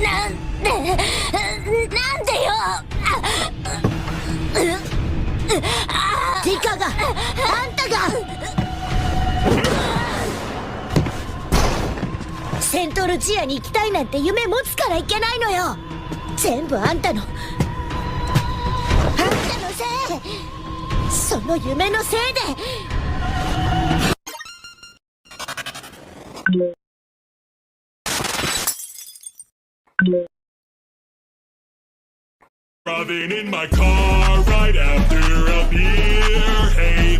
なんでよ。ティカが、あんたがセントルジアに行きたいなんて夢持つからいけないのよ。全部あんたのせい。その夢のせいで。Driving in my car right after a beer. Hey